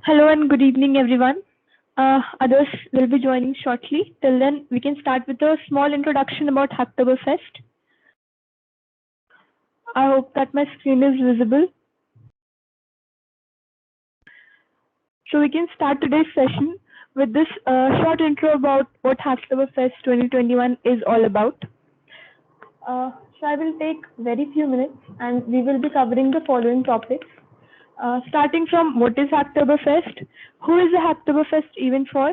Hello and good evening, everyone. Others will be joining shortly. Till then, we can start with a small introduction about Hacktoberfest. I hope that my screen is visible. So we can start today's session with this short intro about what Hacktoberfest 2021 is all about. So I will take very few minutes and we will be covering the following topics. Starting from what is Hacktoberfest, who is the Hacktoberfest event for,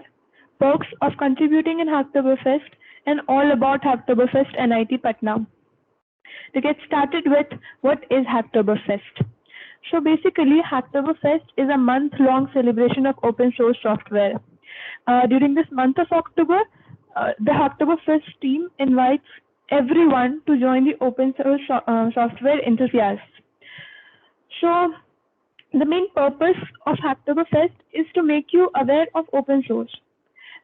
perks of contributing in Hacktoberfest, and all about Hacktoberfest NIT Patna. To get started with what is Hacktoberfest. So basically, Hacktoberfest is a month-long celebration of open source software. During this month of October, the Hacktoberfest team invites everyone to join the open source software enthusiasts. So the main purpose of Hacktoberfest is to make you aware of open source.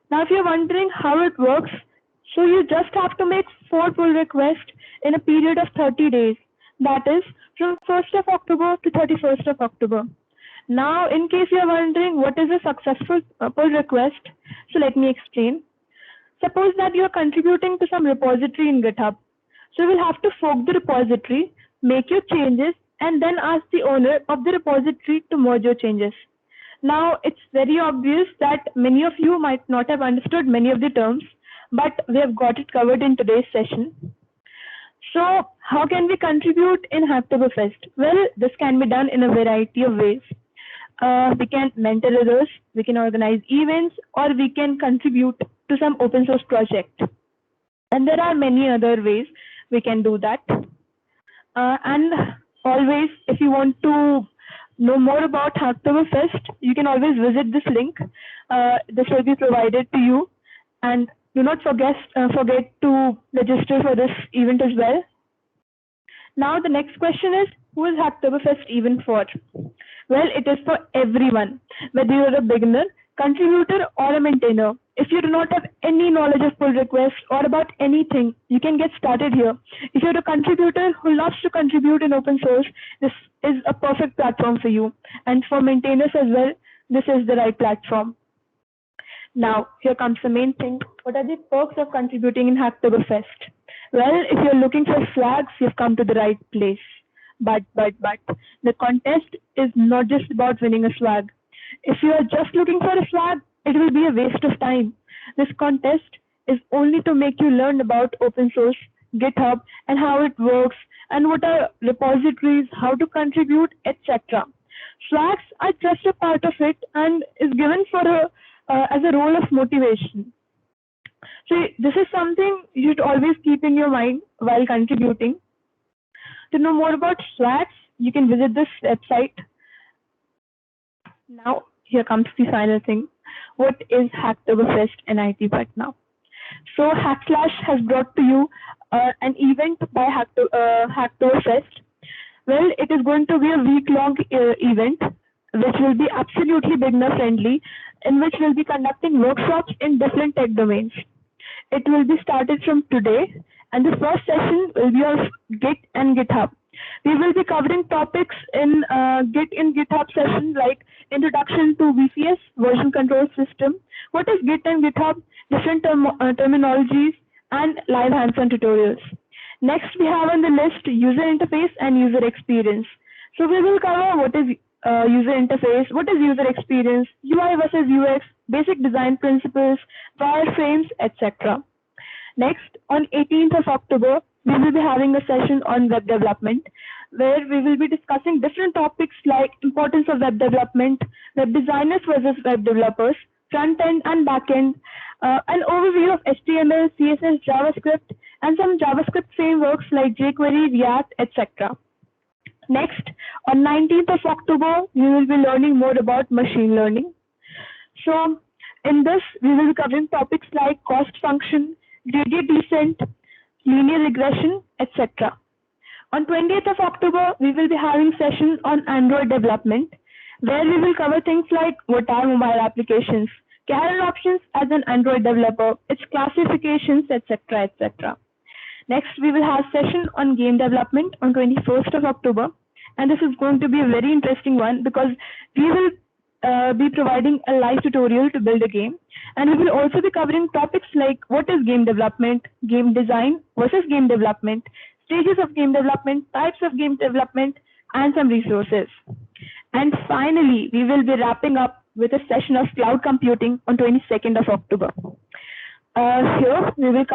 Now, if you're wondering how it works, so you just have to make 4 pull requests in a period of 30 days. That is from 1st of October to 31st of October. Now, in case you're wondering what is a successful pull request, so let me explain. Suppose that you're contributing to some repository in GitHub. So you will have to fork the repository, make your changes, and then ask the owner of the repository to merge your changes. Now, it's very obvious that many of you might not have understood many of the terms, but we have got it covered in today's session. So, how can we contribute in Hacktoberfest? Well, this can be done in a variety of ways. We can mentor others, we can organize events, or we can contribute to some open source project. And there are many other ways we can do that. And always, if you want to know more about Hacktoberfest, you can always visit this link. This will be provided to you. And do not forget to register for this event as well. Now, the next question is, who is Hacktoberfest even for? Well, it is for everyone, whether you're a beginner, contributor, or a maintainer. If you do not have any knowledge of pull requests or about anything, you can get started here. If you're a contributor who loves to contribute in open source, this is a perfect platform for you. And for maintainers as well, this is the right platform. Now, here comes the main thing. What are the perks of contributing in Hacktoberfest? Well, if you're looking for flags, you've come to the right place. But, the contest is not just about winning a flag. If you are just looking for a flag, it will be a waste of time. This contest is only to make you learn about open source, GitHub, and how it works, and what are repositories, how to contribute, etc. Flags are just a part of it and is given for as a role of motivation. So this is something you should always keep in your mind while contributing. To know more about flags, you can visit this website. Now, here comes the final thing. What is Hacktoberfest NIT Patna? So Hackslash has brought to you an event by Hacktoberfest. Well, it is going to be a week-long event, which will be absolutely beginner-friendly, in which we'll be conducting workshops in different tech domains. It will be started from today, and the first session will be on Git and GitHub. We will be covering topics in Git and GitHub session like introduction to VCS, version control system, what is Git and GitHub, different terminologies, and live hands-on tutorials. Next, we have on the list user interface and user experience. So we will cover what is user interface, what is user experience, UI versus UX, basic design principles, wireframes, etc. Next, on 18th of October, we will be having a session on web development, where we will be discussing different topics like importance of web development, web designers versus web developers, front end and back end, an overview of HTML, CSS, JavaScript, and some JavaScript frameworks like jQuery, React, etc. Next, on 19th of October, we will be learning more about machine learning. So, in this, we will be covering topics like cost function, gradient descent, linear regression, etc. On 20th of October, we will be having session on Android development, where we will cover things like what are mobile applications, career options as an Android developer, its classifications, etc., etc. Next, we will have session on game development on 21st of October, and this is going to be a very interesting one because we will be providing a live tutorial to build a game, and we will also be covering topics like what is game development, game design versus game development, stages of game development, types of game development, and some resources. And finally, we will be wrapping up with a session of cloud computing on 22nd of October. Here, we will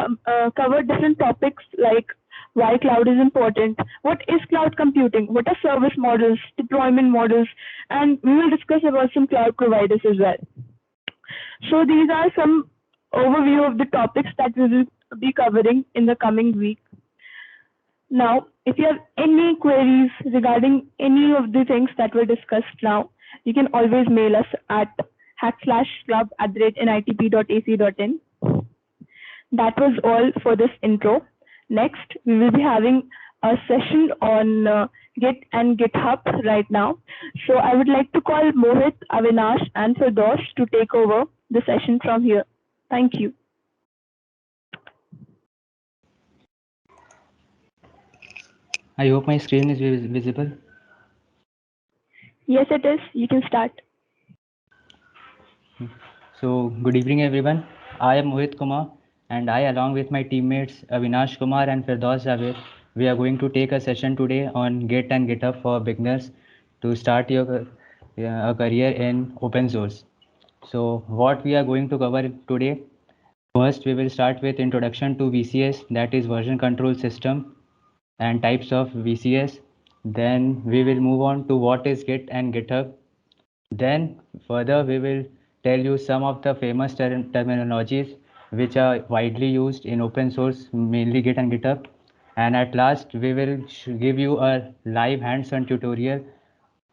cover different topics like why cloud is important, what is cloud computing, what are service models, deployment models, and we will discuss about some cloud providers as well. So these are some overview of the topics that we will be covering in the coming week. Now, if you have any queries regarding any of the things that were discussed now, you can always mail us at hack/club@nitp.ac.in. That was all for this intro. Next, we will be having a session on Git and GitHub right now. So I would like to call Mohit, Avinash, and Firdaus to take over the session from here. Thank you. I hope my screen is visible. Yes, it is. You can start. So, good evening, everyone. I am Mohit Kumar, and I, along with my teammates Avinash Kumar and Firdaus Javed, we are going to take a session today on Git and GitHub for beginners to start your a career in open source. So, what we are going to cover today? First, we will start with introduction to VCS, that is version control system, and types of VCS. Then we will move on to what is Git and GitHub. Then further we will tell you some of the famous terminologies which are widely used in open source, mainly Git and GitHub. And at last we will give you a live hands-on tutorial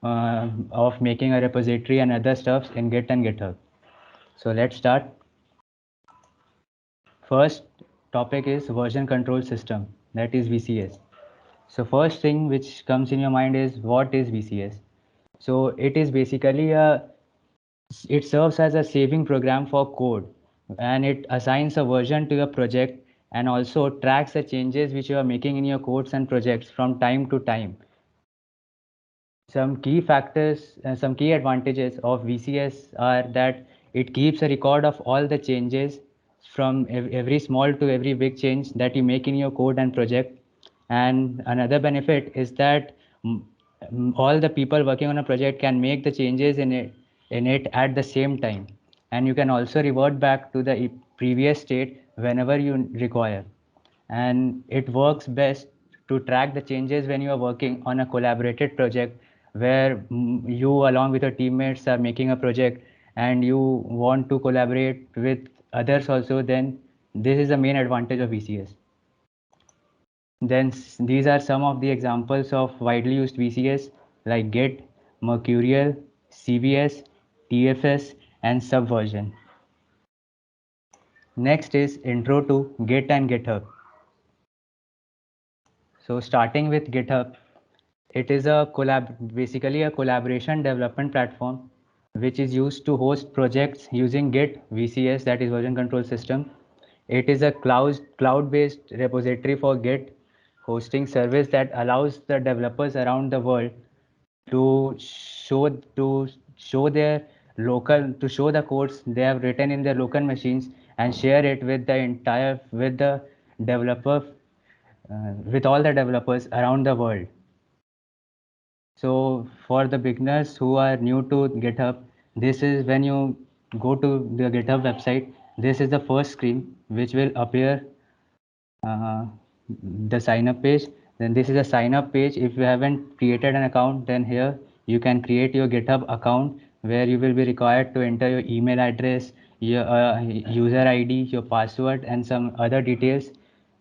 of making a repository and other stuffs in Git and GitHub. So let's start. First topic is version control system, that is VCS. So first thing which comes in your mind is what is VCS? So it is basically it serves as a saving program for code, and it assigns a version to your project and also tracks the changes which you are making in your codes and projects from time to time. Some key factors, some key advantages of VCS are that it keeps a record of all the changes from every small to every big change that you make in your code and project. And another benefit is that all the people working on a project can make the changes in it at the same time, and you can also revert back to the previous state whenever you require. And it works best to track the changes when you are working on a collaborated project where you along with your teammates are making a project and you want to collaborate with others also. Then this is the main advantage of VCS. Then these are some of the examples of widely used VCS like Git, Mercurial, CVS, TFS, and Subversion. Next is intro to Git and GitHub. So starting with GitHub, it is basically a collaboration development platform which is used to host projects using Git VCS, that is version control system. It is a cloud-based repository for Git hosting service that allows the developers around the world to show their local to show the codes they have written in their local machines and share it with the developer with all the developers around the world. So for the beginners who are new to GitHub, this is when you go to the GitHub website. This is the first screen which will appear, uh, the sign up page. Then this is a sign up page. If you haven't created an account, then here you can create your GitHub account where you will be required to enter your email address, your user ID, your password, and some other details.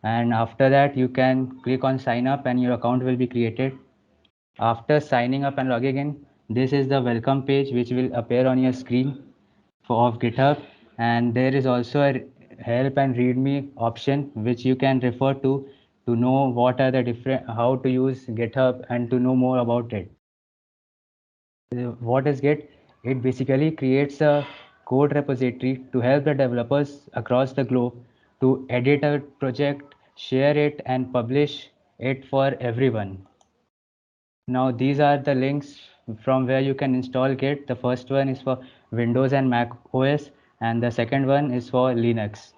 And after that, you can click on sign up and your account will be created. After signing up and logging in, this is the welcome page which will appear on your screen of GitHub, and there is also a help and readme option which you can refer to know what are the different how to use GitHub and to know more about it. What is Git? It basically creates a code repository to help the developers across the globe to edit a project, share it, and publish it for everyone. Now these are the links from where you can install Git. The first one is for Windows and Mac OS, and the second one is for Linux.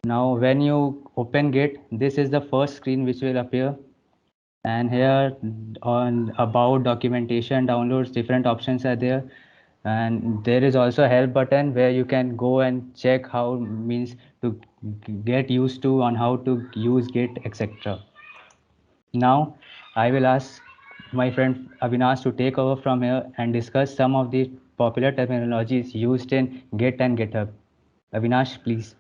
Now when you open Git, this is the first screen which will appear, and here on about documentation downloads, different options are there, and there is also a help button where you can go and check how means to get used to on how to use Git, etc. Now I will ask my friend Avinash to take over from here and discuss some of the popular terminologies used in Git and GitHub. Avinash, please.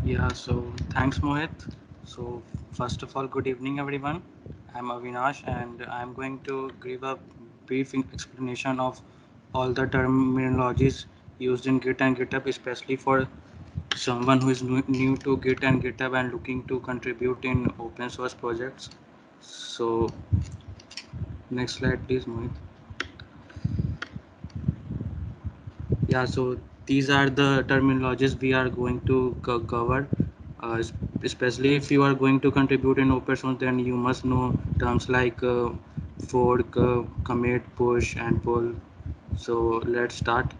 Yeah, so thanks Mohit. So first of all, good evening everyone. I'm Avinash and I'm going to give a brief explanation of all the terminologies used in Git and GitHub, especially for someone who is new to Git and GitHub and looking to contribute in open source projects. So next slide please Mohit. Yeah, so these are the terminologies we are going to cover. Especially if you are going to contribute in open source, then you must know terms like fork, commit, push, and pull. So let's start.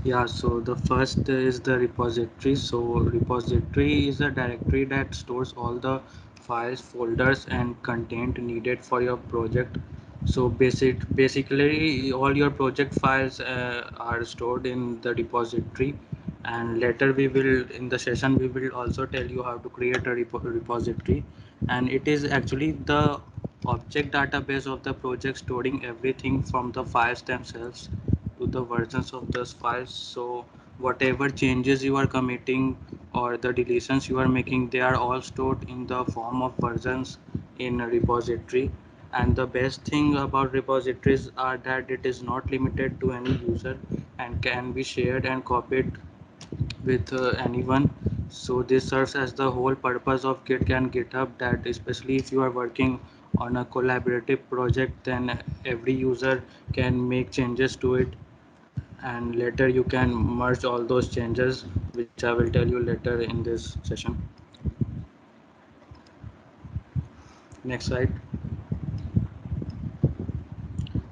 Yeah, so the first is the repository. So repository is a directory that stores all the files, folders, and content needed for your project. So basically all your project files are stored in the repository, and later we will in the session we will also tell you how to create a repository, and it is actually the object database of the project storing everything from the files themselves to the versions of those files. So whatever changes you are committing or the deletions you are making, they are all stored in the form of versions in a repository. And the best thing about repositories are that it is not limited to any user and can be shared and copied with anyone. So this serves as the whole purpose of Git and GitHub, that especially if you are working on a collaborative project, then every user can make changes to it, and later you can merge all those changes, which I will tell you later in this session. Next slide.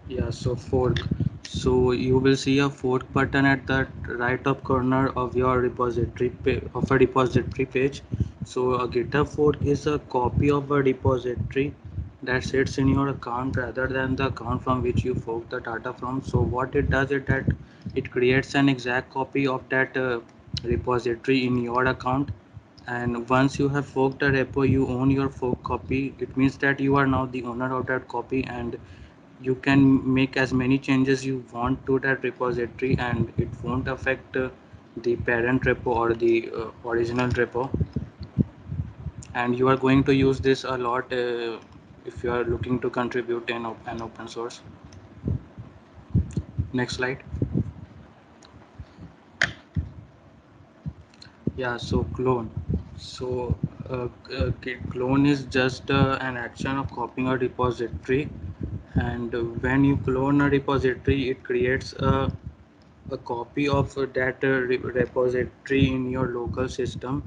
Yeah, so fork. So you will see a fork button at the right up corner of your of a repository page. So a GitHub fork is a copy of a repository that sits in your account rather than the account from which you fork the data from. So what it does is that it creates an exact copy of that repository in your account, and once you have forked a repo, you own your fork copy. It means that you are now the owner of that copy, and you can make as many changes you want to that repository, and it won't affect the parent repo or the original repo. And you are going to use this a lot if you are looking to contribute in an open source. Next slide. Yeah, so clone. So clone is just an action of copying a repository, and when you clone a repository, it creates a copy of that repository in your local system.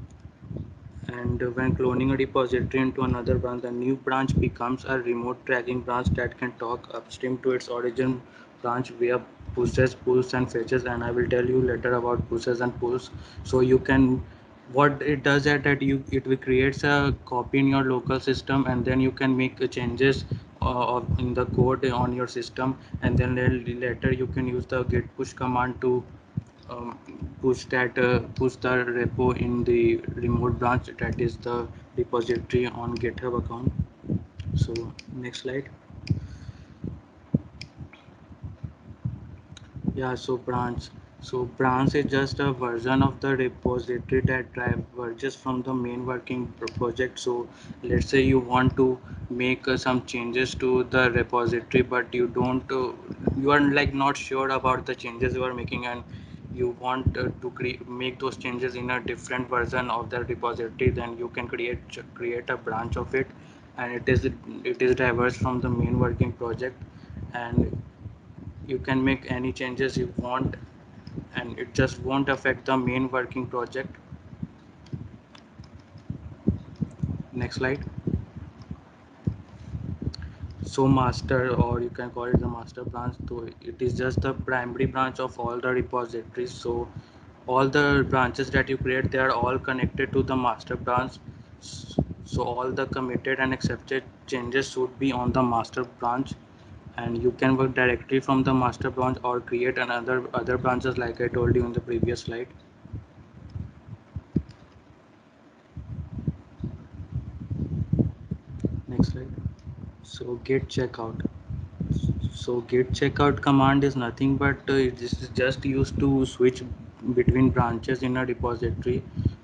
And when cloning a repository into another branch, the new branch becomes a remote tracking branch that can talk upstream to its origin branch via pushes, pulls, and fetches. And I will tell you later about pushes and pulls. So you can, what it does is that you it will creates a copy in your local system, and then you can make changes in the code on your system, and then later you can use the git push command to um, push the repo in the remote branch that is the repository on GitHub account. So next slide. Yeah, so branch. So branch is just a version of the repository that diverges from the main working project. So let's say you want to make some changes to the repository, but you don't, you are like not sure about the changes you are making, and you want to make those changes in a different version of the repository. Then you can create a branch of it, and it is diverse from the main working project, and you can make any changes you want, and it just won't affect the main working project. Next slide. So master, or you can call it the master branch, so it is just the primary branch of all the repositories. So all the branches that you create, they are all connected to the master branch. So all the committed and accepted changes should be on the master branch, and you can work directly from the master branch or create another other branches like I told you in the previous slide. Next slide. So git checkout. So git checkout command is nothing but this is just used to switch between branches in a repository.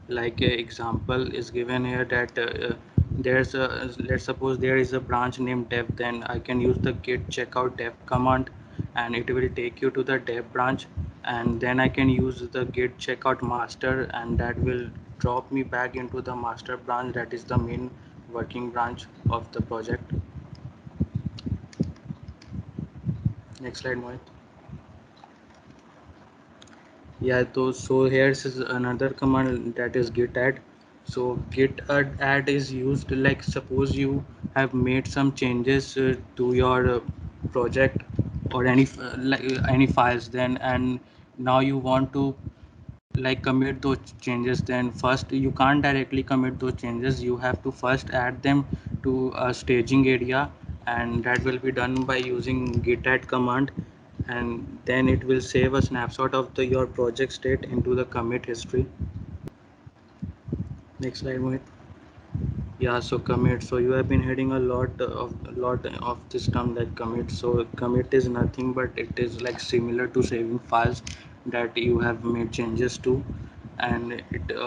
Like a example is given here that there's a, let's suppose there is a branch named dev, then I can use the git checkout dev command and it will take you to the dev branch, and then I can use the git checkout master and that will drop me back into the master branch, that is the main working branch of the project. Next slide, Mohit. Yeah, so here's another command, that is git add. So git add is used like suppose you have made some changes to your project or any files, then and now you want to like commit those changes. Then first you can't directly commit those changes, you have to first add them to a staging area, and that will be done by using git add command, and then it will save a snapshot of your project state into the commit history. Next slide, Mohit. Yeah, so commit. So you have been hearing a lot of this term like commit. So commit is nothing but it is like similar to saving files that you have made changes to, and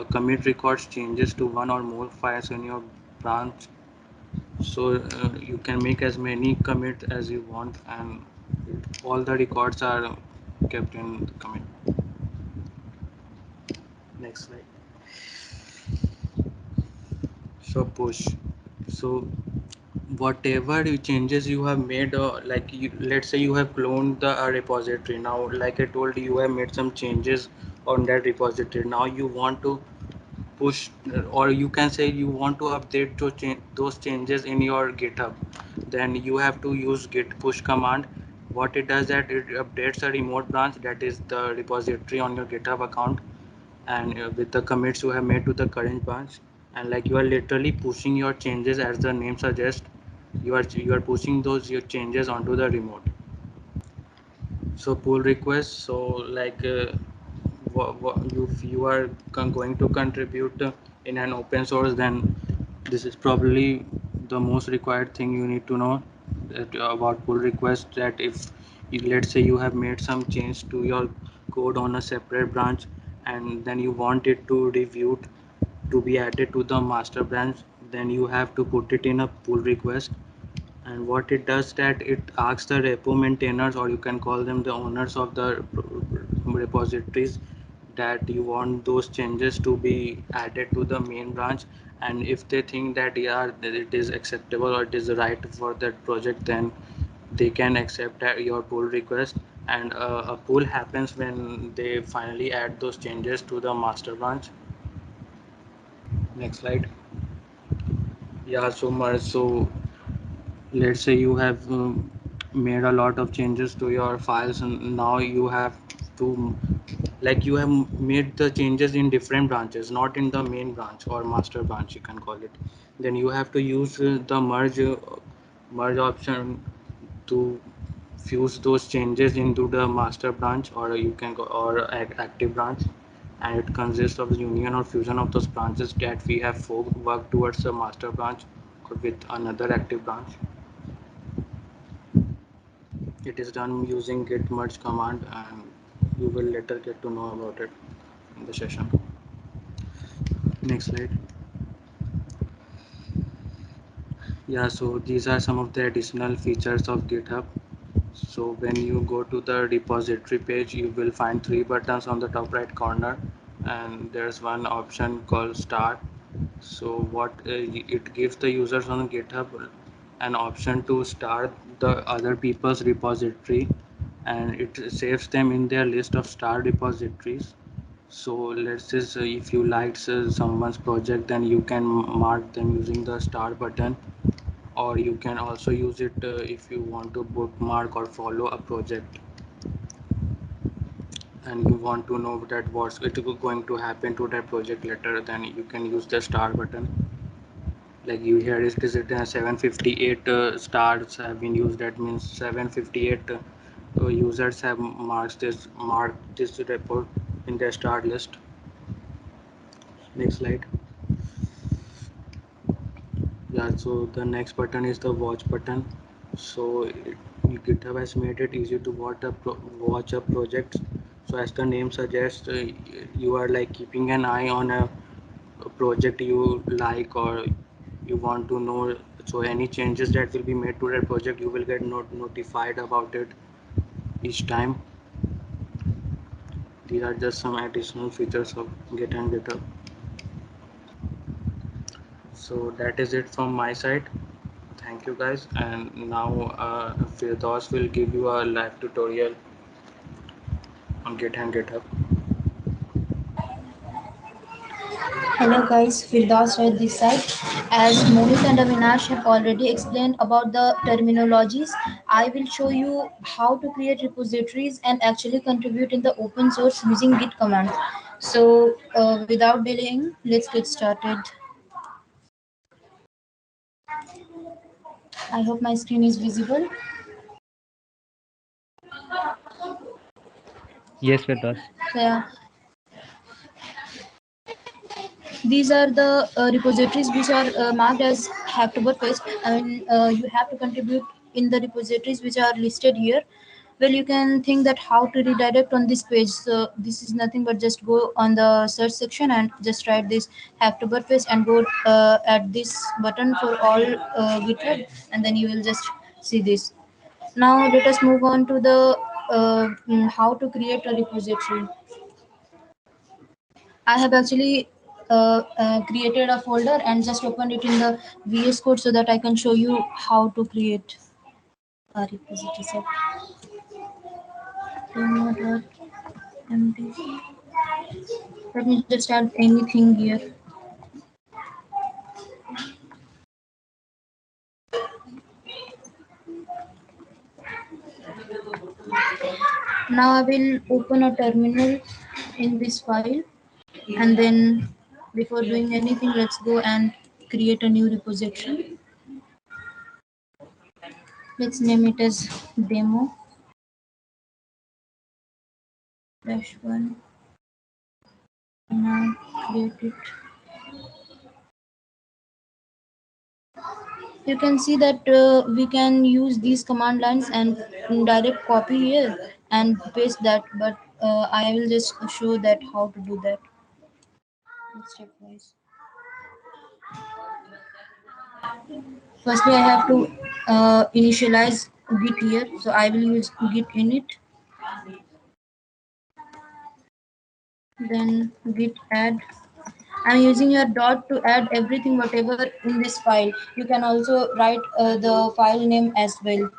commit records changes to one or more files in your branch. So you can make as many commit as you want, and all the records are kept in the commit. Next slide. So push. So whatever changes you have made, let's say you have cloned the repository. Now like I told you, you have made some changes on that repository. Now you want to push, or you can say you want to update those changes in your GitHub, then you have to use git push command. What it does, that it updates a remote branch, that is the repository on your GitHub account, and with the commits you have made to the current branch, and like you are literally pushing your changes as the name suggests. You are pushing those your changes onto the remote. So pull request. So like if you are going to contribute in an open source, then this is probably the most required thing you need to know about pull request. That if let's say you have made some change to your code on a separate branch, and then you want it to reviewed to be added to the master branch, then you have to put it in a pull request. And what it does, that it asks the repo maintainers, or you can call them the owners of the repositories, that you want those changes to be added to the main branch, and if they think that yeah, that it is acceptable or it is right for that project, then they can accept your pull request, and a pull happens when they finally add those changes to the master branch. Next slide. Yeah, so let's say you have made a lot of changes to your files, and now you have to, like you have made the changes in different branches, not in the main branch or master branch, you can call it. Then you have to use the merge option to fuse those changes into the master branch, or you can go or active branch, and it consists of the union or fusion of those branches that we have worked towards the master branch with another active branch. It is done using git merge command, and you will later get to know about it in the session. Next slide. Yeah, so these are some of the additional features of GitHub. So when you go to the repository page, you will find three buttons on the top right corner, and there's one option called start. So what it gives the users on GitHub an option to start the other people's repository, and it saves them in their list of star repositories. So let's just if you liked someone's project, then you can mark them using the star button, or you can also use it if you want to bookmark or follow a project, and you want to know that what's it going to happen to that project later, then you can use the star button. Like you here is written 758 stars have been used. That means 758 users have marked this report in their star list. Next slide. Yeah, so the next button is the watch button. So GitHub has made it easy to watch a project. So as the name suggests, you are like keeping an eye on a project you like, or you want to know. So any changes that will be made to that project, you will get notified about it each time. These are just some additional features of Git and GitHub. So that is it from my side. Thank you guys, and now Firdaus will give you a live tutorial on Git and GitHub. Hello guys, Firdaus right this side. As Mohit and Avinash have already explained about the terminologies, I will show you how to create repositories and actually contribute in the open source using Git command. So without delaying, let's get started. I hope my screen is visible. Yes, Firdaus. So, yeah, these are the repositories which are marked as Hacktoberfest, and you have to contribute in the repositories which are listed here. Well, you can think that how to redirect on this page. So this is nothing but just go on the search section and just write this Hacktoberfest and go at this button for all GitHub, and then you will just see this. Now let us move on to the how to create a repository. I have actually created a folder and just opened it in the VS Code so that I can show you how to create a repository. So, demo.md. Let me just add anything here. Now I will open a terminal in this file, and then before doing anything, let's go and create a new repository. Let's name it as demo -1. Now create it. You can see that we can use these command lines and direct copy here and paste that, but I will just show that how to do that stepwise. Firstly, I have to initialize git here, so I will use git init, then git add. I'm using your dot to add everything whatever in this file. You can also write the file name as well.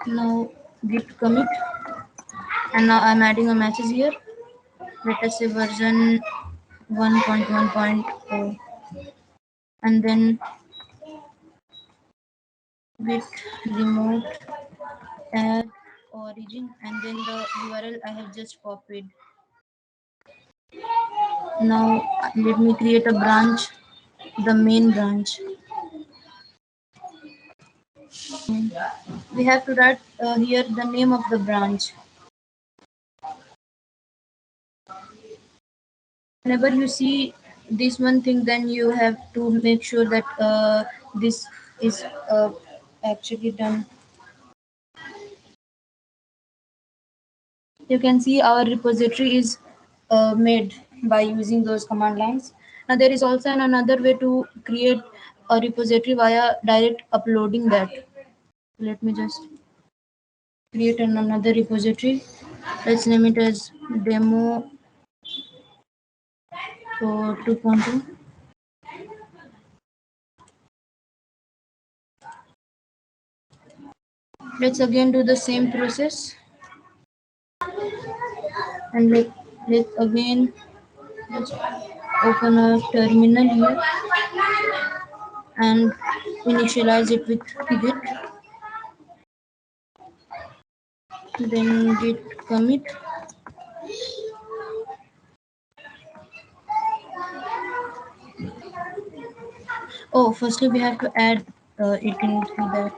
Now git commit, and now I'm adding a message here. Let us say version 1.1.0, and then git remote add origin, and then the URL I have just copied. Now let me create a branch, the main branch. We have to write here the name of the branch. Whenever you see this one thing, then you have to make sure that this is actually done. You can see our repository is made by using those command lines. Now there is also another way to create a repository via direct uploading that. Let me just create another repository. Let's name it as demo for 2.2. Let's again do the same process. And let's again just open a terminal here and initialize it with git, then git commit. Oh, firstly we have to add it into that.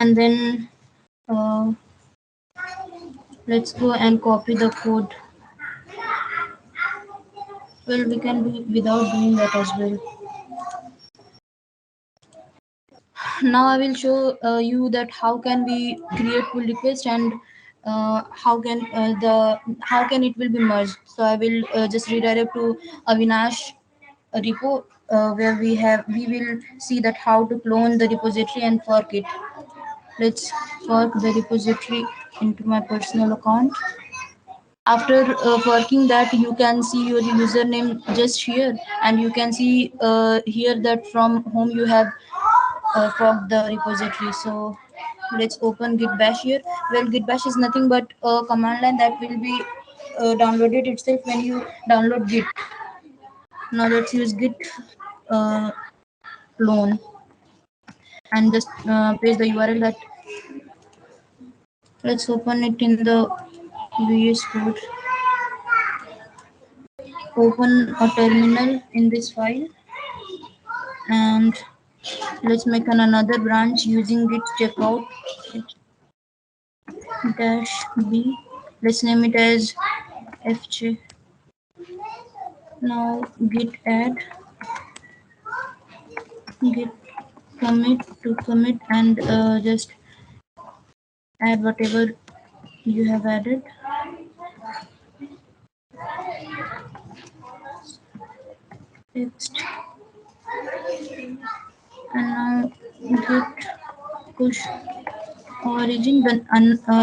And then let's go and copy the code. Well, we can do without doing that as well. Now I will show you that how can we create pull request and how can it will be merged. So I will just redirect to Avinash repo where we will see that how to clone the repository and fork it. Let's fork the repository into my personal account. After forking that, you can see your username just here, and you can see here that from whom you have forked the repository. So let's open git bash here. Well, git bash is nothing but a command line that will be downloaded itself when you download git. Now let's use git uh, clone and just paste the URL that. Let's open it in the VS Code. Open a terminal in this file and let's make another branch using git checkout dash b. Let's name it as fj. Now git add, git commit to commit, and just add whatever you have added. Text. And now git push origin. Then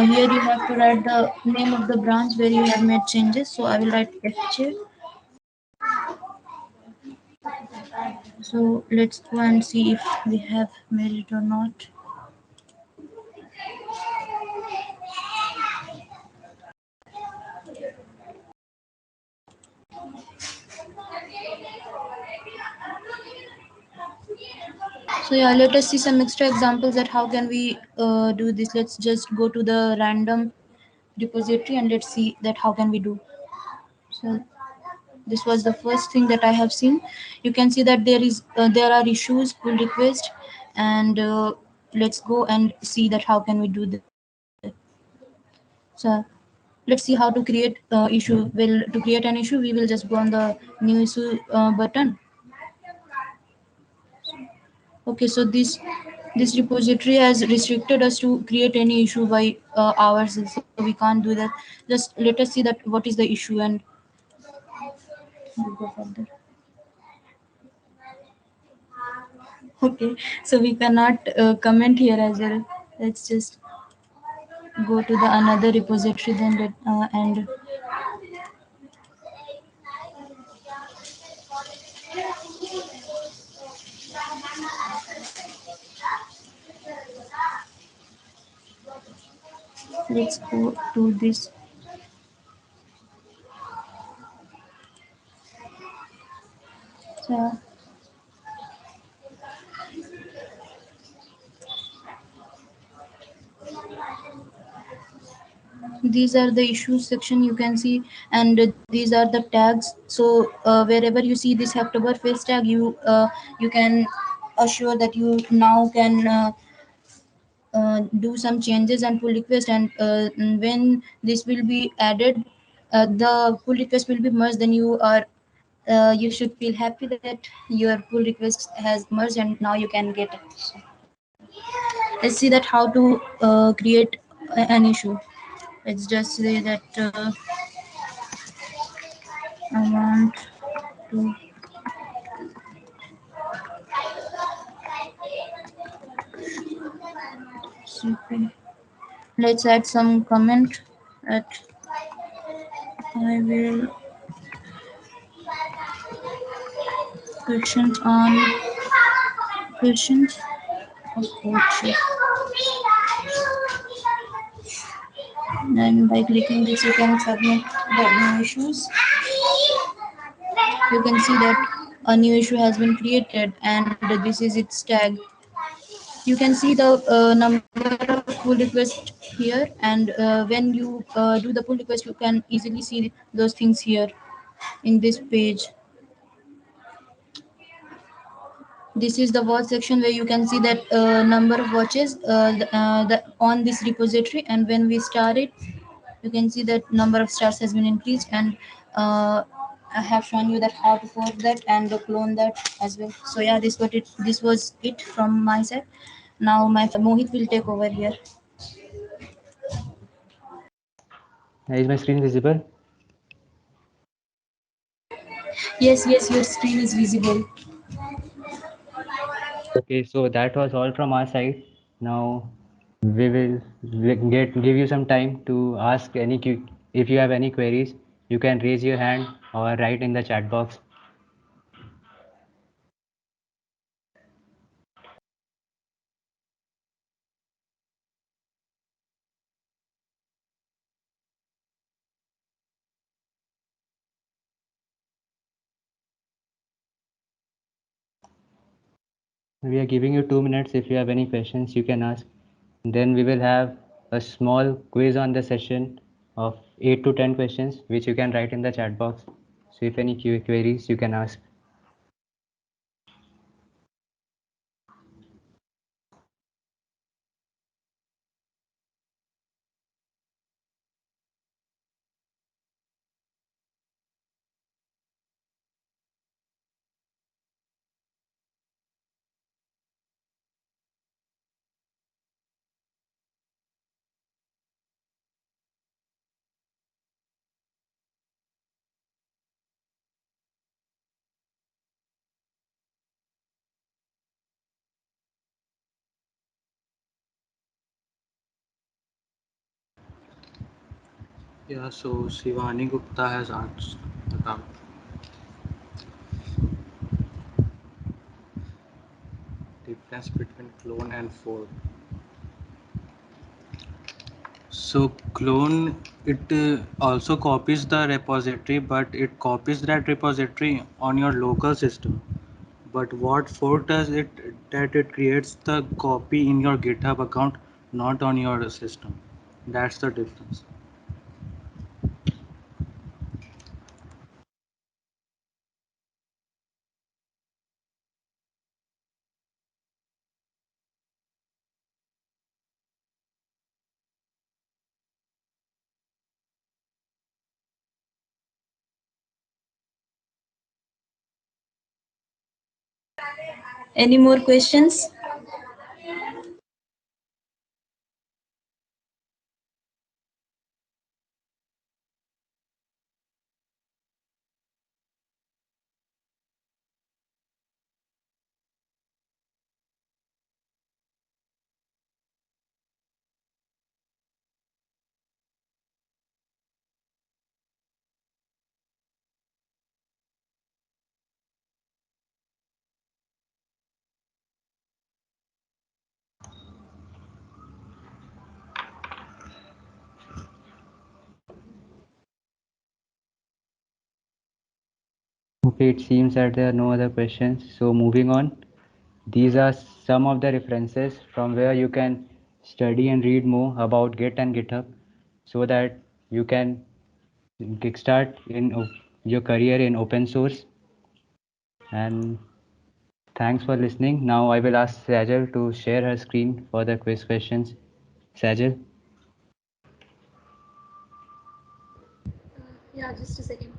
here you have to write the name of the branch where you have made changes. So I will write fj. So let's go and see if we have made it or not. So yeah, let us see some extra examples that how can we do this. Let's just go to the random repository and let's see that how can we do. So this was the first thing that I have seen. You can see that there are issues, pull request, and let's go and see that how can we do that. So let's see how to create issue. Well, to create an issue, we will just go on the new issue button. Okay, so this repository has restricted us to create any issue by ourselves, so we can't do that. Just let us see that what is the issue and we'll go further. Okay, so we cannot comment here as well. Let's just go to the another repository then and let's go to this. So these are the issues section you can see, and these are the tags. So wherever you see this Hacktoberfest tag, you can assure that you now can do some changes and pull request, and when this will be added, the pull request will be merged, then you should feel happy that your pull request has merged and now you can get it. So let's see that how to create an issue. Let's just say that I want to CP. Let's add some comment that I will questions on questions of courtship. And by clicking this, you can submit the new issues. You can see that a new issue has been created, and this is its tag. You can see the number of pull requests here, and when you do the pull request, you can easily see those things here in this page. This is the watch section where you can see that number of watches on this repository, and when we start it, you can see that number of stars has been increased, and I have shown you that how to fork that and clone that as well. So yeah, this was it from my side. Now my Mohit will take over here. Is my screen visible? Yes, your screen is visible. Okay, so that was all from our side. Now we will give you some time to ask if you have any queries, you can raise your hand or write in the chat box. We are giving you 2 minutes. If you have any questions, you can ask. Then we will have a small quiz on the session of 8 to 10 questions, which you can write in the chat box. So if any queries, you can ask. Yeah, so Shivani Gupta has asked about difference between clone and fork. So clone it also copies the repository, but it copies that repository on your local system. But what fork does it that it creates the copy in your GitHub account, not on your system. That's the difference. Any more questions? Okay, it seems that there are no other questions. So moving on, these are some of the references from where you can study and read more about Git and GitHub so that you can kickstart your career in open source. And thanks for listening. Now I will ask Sajal to share her screen for the quiz questions. Sajal? Yeah, just a second.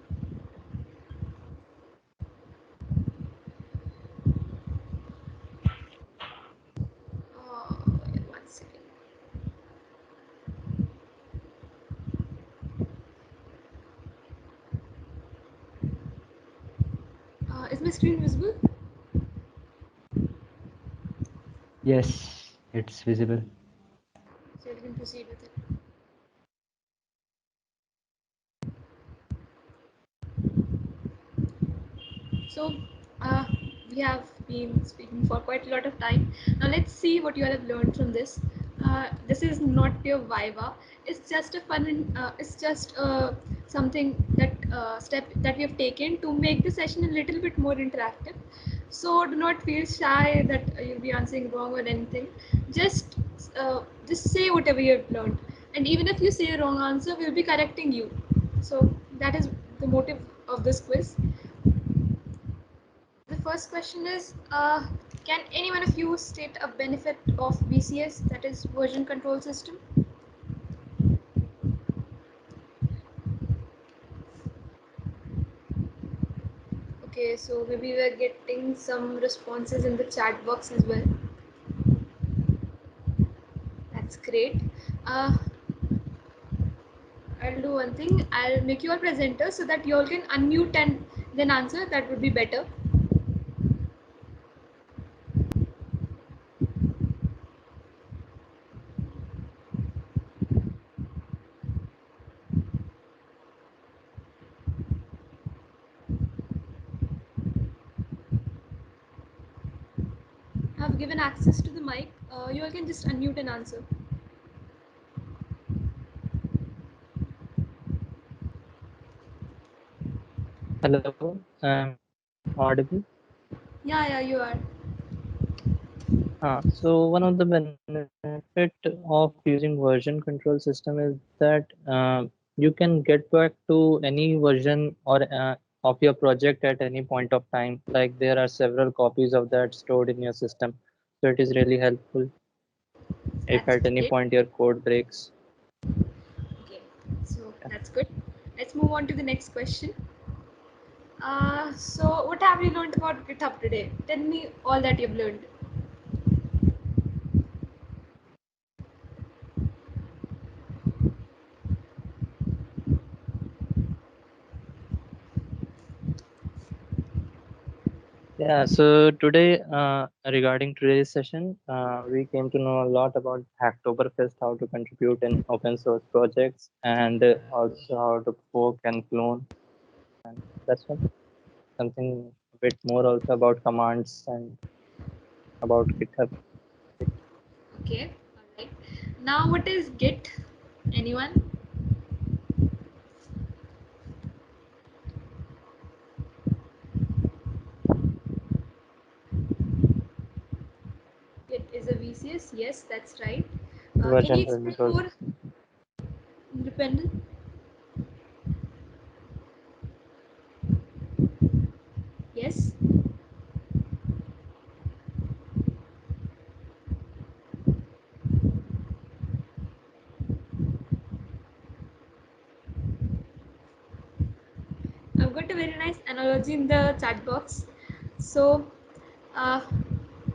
One second. Is my screen visible? Yes, it's visible. So we can proceed with it. So, uh, we have been speaking for quite a lot of time. Now let's see what you all have learned from this. This is not your Viva. It's just a fun. It's just something that step that we have taken to make the session a little bit more interactive. So do not feel shy that you'll be answering wrong or anything. Just just say whatever you have learned, and even if you say a wrong answer, we'll be correcting you. So that is the motive of this quiz. The first question is, can any one of you state a benefit of VCS, that is version control system? Okay, so maybe we're getting some responses in the chat box as well. That's great. I'll do one thing. I'll make you all presenters so that you all can unmute and then answer. That would be better. I've given access to the mic. You all can just unmute and answer. Hello, audible. Yeah, you are. So one of the benefit of using version control system is that you can get back to any version or of your project at any point of time. Like there are several copies of that stored in your system, so it is really helpful if That's at any great. point your code breaks. Okay, so that's good. Let's move on to the next question. So what have you learned about GitHub today? Tell me all that you've learned. Yeah, so today, regarding today's session, we came to know a lot about Hacktoberfest, how to contribute in open source projects, and also how to fork and clone. And that's one something a bit more also about commands and about GitHub. Okay, alright. Now what is Git? Anyone? Git is a VCS. Yes, that's right. Can you Version explain control. more? Independent? Yes. I've got a very nice analogy in the chat box. So, uh,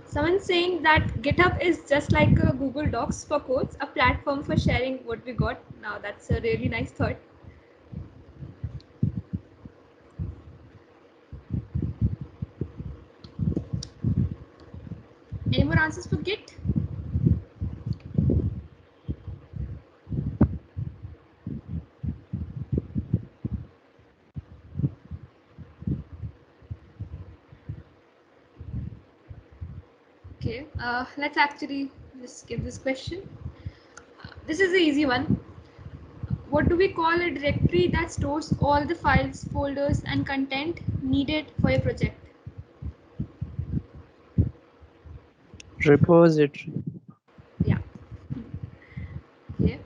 someone's saying that GitHub is just like a Google Docs for codes, a platform for sharing what we got. Now, that's a really nice thought. Any more answers for Git? Okay, let's actually just give this question. This is the easy one. What do we call a directory that stores all the files, folders, and content needed for your project? Repository. Yeah. Okay.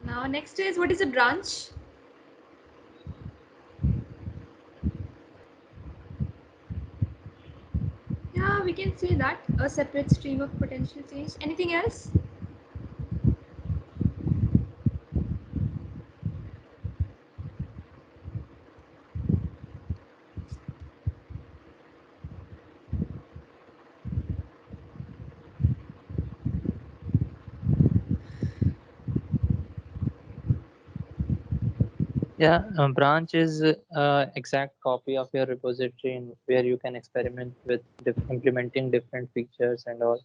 Now, next is, what is a branch? Yeah, we can say that, a separate stream of potential change. Anything else? Yeah, branch is exact copy of your repository where you can experiment with implementing different features and all.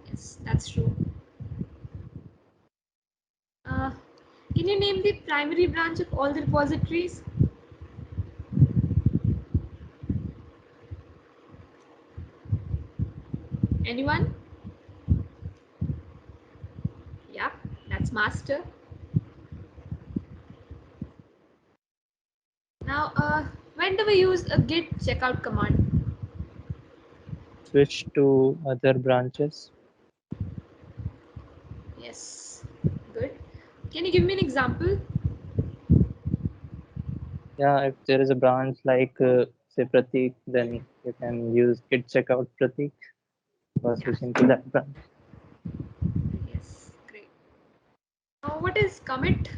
Yes, that's true. Uh, can you name the primary branch of all the repositories? Anyone? Yeah, that's master. Now, when do we use a git checkout command? Switch to other branches. Yes, good. Can you give me an example? Yeah, if there is a branch like say Pratik, then you can use git checkout Pratik for switching to that branch. Yes, great. Now, what is commit?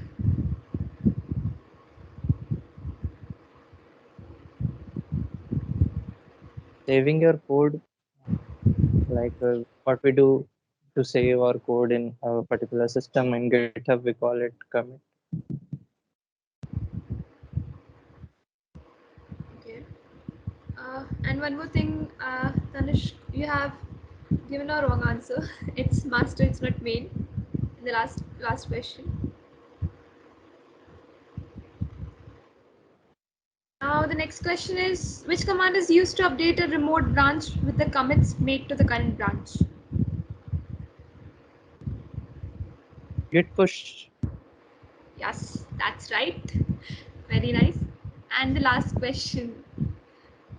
Saving your code, like what we do to save our code in a particular system in GitHub, we call it commit. Okay. And one more thing, Tanish, you have given a wrong answer. It's master, it's not main. In the last question. Now the next question is, which command is used to update a remote branch with the commits made to the current branch? Git push. Yes, that's right. Very nice. And the last question,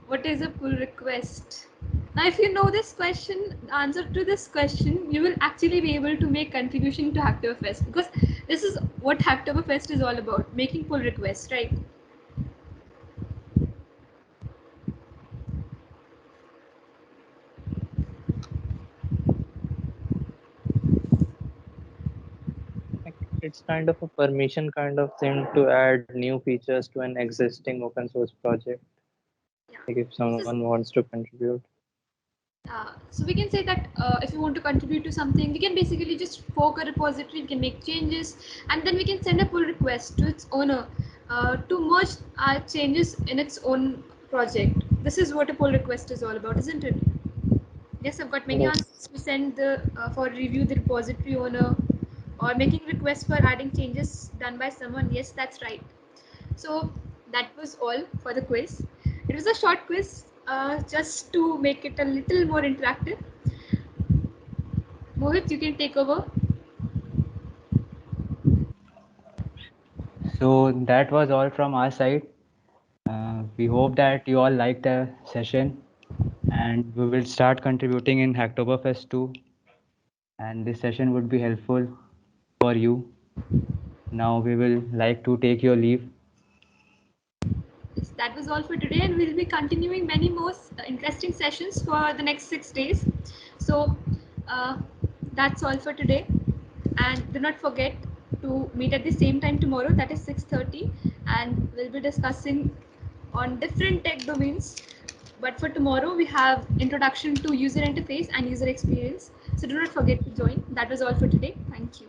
what is a pull request? Now, if you know this question, the answer to this question, you will actually be able to make contribution to Hacktoberfest, because this is what Hacktoberfest is all about, making pull requests, right? Like, it's kind of a permission kind of thing to add new features to an existing open source project. Yeah. Like if This is someone wants to contribute. So we can say that if you want to contribute to something, we can basically just fork a repository, we can make changes, and then we can send a pull request to its owner to merge our changes in its own project. This is what a pull request is all about, isn't it? Yes, I've got many Yes. answers to send the for review the repository owner, or making requests for adding changes done by someone. Yes, that's right. So that was all for the quiz. It was a short quiz, just to make it a little more interactive. Mohit, you can take over. So that was all from our side. We hope that you all liked the session, and we will start contributing in Hacktoberfest too. And this session would be helpful for you. Now we will like to take your leave. Yes, that was all for today, and we'll be continuing many more interesting sessions for the next 6 days. So uh, that's all for today, and do not forget to meet at the same time tomorrow. That is 6:30, and we'll be discussing on different tech domains. But for tomorrow, we have introduction to user interface and user experience. So do not forget to join. That was all for today. Thank you.